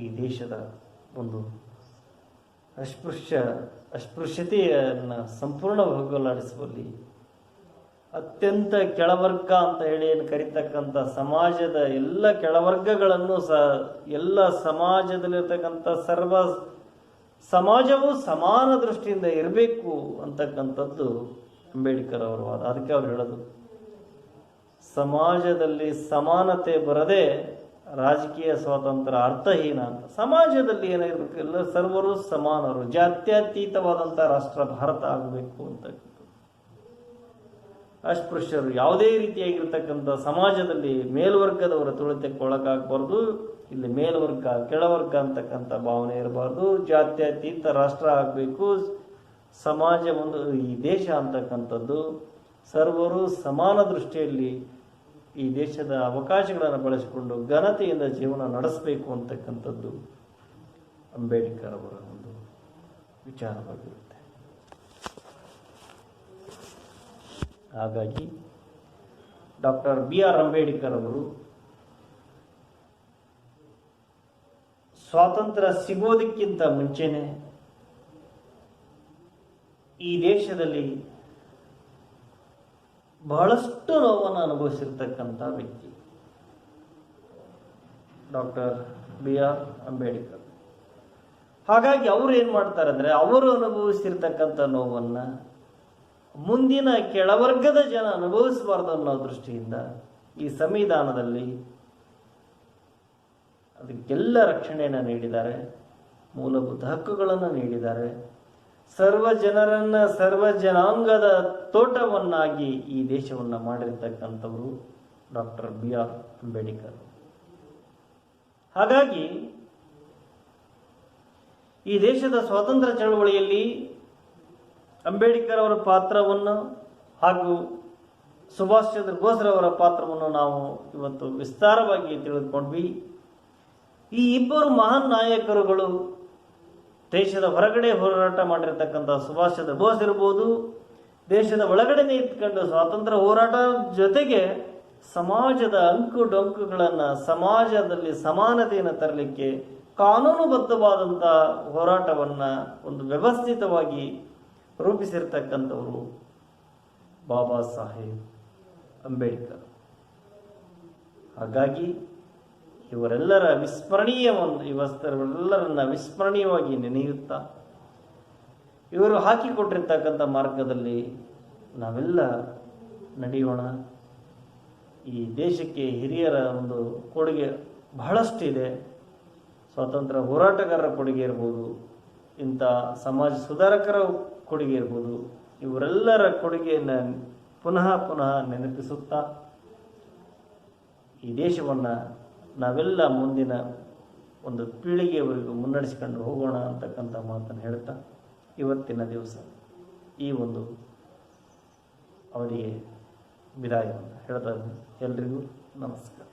ಈ ದೇಶದ ಒಂದು ಅಸ್ಪೃಶ್ಯತೆಯನ್ನು ಸಂಪೂರ್ಣ ಹೋಗಲಾಡಿಸುವಲ್ಲಿ ಅತ್ಯಂತ ಕೆಳವರ್ಗ ಅಂತ ಹೇಳಿ ಏನು ಕರೀತಕ್ಕಂಥ ಸಮಾಜದ ಎಲ್ಲ ಕೆಳವರ್ಗಗಳನ್ನು ಸಹ ಎಲ್ಲ ಸಮಾಜದಲ್ಲಿರ್ತಕ್ಕಂಥ ಸಮಾಜವು ಸಮಾನ ದೃಷ್ಟಿಯಿಂದ ಇರಬೇಕು ಅಂತಕ್ಕಂಥದ್ದು ಅಂಬೇಡ್ಕರ್ ಅವರ ವಾದ. ಅದಕ್ಕೆ ಅವ್ರು ಹೇಳೋದು, ಸಮಾಜದಲ್ಲಿ ಸಮಾನತೆ ಬರದೆ ರಾಜಕೀಯ ಸ್ವಾತಂತ್ರ್ಯ ಅರ್ಥಹೀನ ಅಂತ. ಸಮಾಜದಲ್ಲಿ ಏನಾಗಿರ್ಬೇಕು, ಎಲ್ಲ ಸರ್ವರು ಸಮಾನರು, ಜಾತ್ಯತೀತವಾದಂಥ ರಾಷ್ಟ್ರ ಭಾರತ ಆಗಬೇಕು ಅಂತ. ಅಸ್ಪೃಶ್ಯರು ಯಾವುದೇ ರೀತಿಯಾಗಿರ್ತಕ್ಕಂಥ ಸಮಾಜದಲ್ಲಿ ಮೇಲ್ವರ್ಗದವರ ತುಳಿತಕ್ಕೆ ಒಳಗಾಗಬಾರ್ದು. ಇಲ್ಲಿ ಮೇಲ್ವರ್ಗ ಕೆಳವರ್ಗ ಅಂತಕ್ಕಂಥ ಭಾವನೆ ಇರಬಾರ್ದು. ಜಾತ್ಯತೀತ ರಾಷ್ಟ್ರ ಆಗಬೇಕು. ಸಮಾಜ ಒಂದು ಈ ದೇಶ ಅಂತಕ್ಕಂಥದ್ದು ಸರ್ವರು ಸಮಾನ ದೃಷ್ಟಿಯಲ್ಲಿ ಈ ದೇಶದ ಅವಕಾಶಗಳನ್ನು ಬಳಸಿಕೊಂಡು ಘನತೆಯಿಂದ ಜೀವನ ನಡೆಸಬೇಕು ಅಂತಕ್ಕಂಥದ್ದು ಅಂಬೇಡ್ಕರ್ ಅವರ ಒಂದು ವಿಚಾರವಾಗಿರುತ್ತೆ. ಹಾಗಾಗಿ ಡಾಕ್ಟರ್ B.R. ಅಂಬೇಡ್ಕರ್ ಅವರು ಸ್ವಾತಂತ್ರ್ಯ ಸಿಗೋದಕ್ಕಿಂತ ಮುಂಚೆನೆ ಈ ದೇಶದಲ್ಲಿ ಬಹಳಷ್ಟು ನೋವನ್ನು ಅನುಭವಿಸಿರ್ತಕ್ಕಂಥ ವ್ಯಕ್ತಿ ಡಾಕ್ಟರ್ B.R. ಅಂಬೇಡ್ಕರ್. ಹಾಗಾಗಿ ಅವರು ಏನು ಮಾಡ್ತಾರೆ ಅಂದರೆ, ಅವರು ಅನುಭವಿಸಿರ್ತಕ್ಕಂಥ ನೋವನ್ನು ಮುಂದಿನ ಕೆಳವರ್ಗದ ಜನ ಅನುಭವಿಸಬಾರ್ದು ಅನ್ನೋ ದೃಷ್ಟಿಯಿಂದ ಈ ಸಂವಿಧಾನದಲ್ಲಿ ಅದಕ್ಕೆಲ್ಲ ರಕ್ಷಣೆಯನ್ನು ನೀಡಿದ್ದಾರೆ, ಮೂಲಭೂತ ಹಕ್ಕುಗಳನ್ನು ನೀಡಿದ್ದಾರೆ. ಸರ್ವ ಜನರನ್ನ ಸರ್ವ ಜನಾಂಗದ ತೋಟವನ್ನಾಗಿ ಈ ದೇಶವನ್ನು ಮಾಡಿರ್ತಕ್ಕಂಥವರು ಡಾಕ್ಟರ್ B.R. ಅಂಬೇಡ್ಕರ್. ಹಾಗಾಗಿ ಈ ದೇಶದ ಸ್ವಾತಂತ್ರ್ಯ ಚಳವಳಿಯಲ್ಲಿ ಅಂಬೇಡ್ಕರ್ ಅವರ ಪಾತ್ರವನ್ನು ಹಾಗೂ ಸುಭಾಷ್ ಚಂದ್ರ ಬೋಸ್ರವರ ಪಾತ್ರವನ್ನು ನಾವು ಇವತ್ತು ವಿಸ್ತಾರವಾಗಿ ತಿಳಿದುಕೊಂಡ್ವಿ. ಈ ಇಬ್ಬರು ಮಹಾನ್ ನಾಯಕರುಗಳು ದೇಶದ ಹೊರಗಡೆ ಹೋರಾಟ ಮಾಡಿರ್ತಕ್ಕಂಥ ಸುಭಾಷ್ ಚಂದ್ರ ಬೋಸ್ ಇರ್ಬೋದು, ದೇಶದ ಒಳಗಡೆನೇ ಇದ್ಕೊಂಡು ಸ್ವಾತಂತ್ರ್ಯ ಹೋರಾಟ ಜೊತೆಗೆ ಸಮಾಜದ ಅಂಕು ಡೊಂಕುಗಳನ್ನು, ಸಮಾಜದಲ್ಲಿ ಸಮಾನತೆಯನ್ನು ತರಲಿಕ್ಕೆ ಕಾನೂನುಬದ್ಧವಾದಂಥ ಹೋರಾಟವನ್ನು ಒಂದು ವ್ಯವಸ್ಥಿತವಾಗಿ ರೂಪಿಸಿರ್ತಕ್ಕಂಥವರು ಬಾಬಾ ಸಾಹೇಬ್ ಅಂಬೇಡ್ಕರ್. ಹಾಗಾಗಿ ಇವರೆಲ್ಲರ ಇವರೆಲ್ಲರನ್ನ ವಿಸ್ಮರಣೀಯವಾಗಿ ನೆನೆಯುತ್ತಾ ಇವರು ಹಾಕಿಕೊಟ್ಟಿರ್ತಕ್ಕಂಥ ಮಾರ್ಗದಲ್ಲಿ ನಾವೆಲ್ಲ ನಡೆಯೋಣ. ಈ ದೇಶಕ್ಕೆ ಹಿರಿಯರ ಒಂದು ಕೊಡುಗೆ ಬಹಳಷ್ಟಿದೆ. ಸ್ವಾತಂತ್ರ್ಯ ಹೋರಾಟಗಾರರ ಕೊಡುಗೆ ಇರ್ಬೋದು, ಇಂಥ ಸಮಾಜ ಸುಧಾರಕರ ಕೊಡುಗೆ ಇರ್ಬೋದು. ಇವರೆಲ್ಲರ ಕೊಡುಗೆಯನ್ನು ಪುನಃ ನೆನಪಿಸುತ್ತಾ ಈ ದೇಶವನ್ನು ನಾವೆಲ್ಲ ಮುಂದಿನ ಒಂದು ಪೀಳಿಗೆಯವರೆಗೂ ಮುನ್ನಡೆಸಿಕೊಂಡು ಹೋಗೋಣ ಅಂತಕ್ಕಂಥ ಮಾತನ್ನು ಹೇಳ್ತಾ ಇವತ್ತಿನ ದಿವಸ ಈ ಒಂದು ಅವರಿಗೆ ವಿದಾಯವನ್ನು ಹೇಳ್ತಾ ಎಲ್ರಿಗೂ ನಮಸ್ಕಾರ.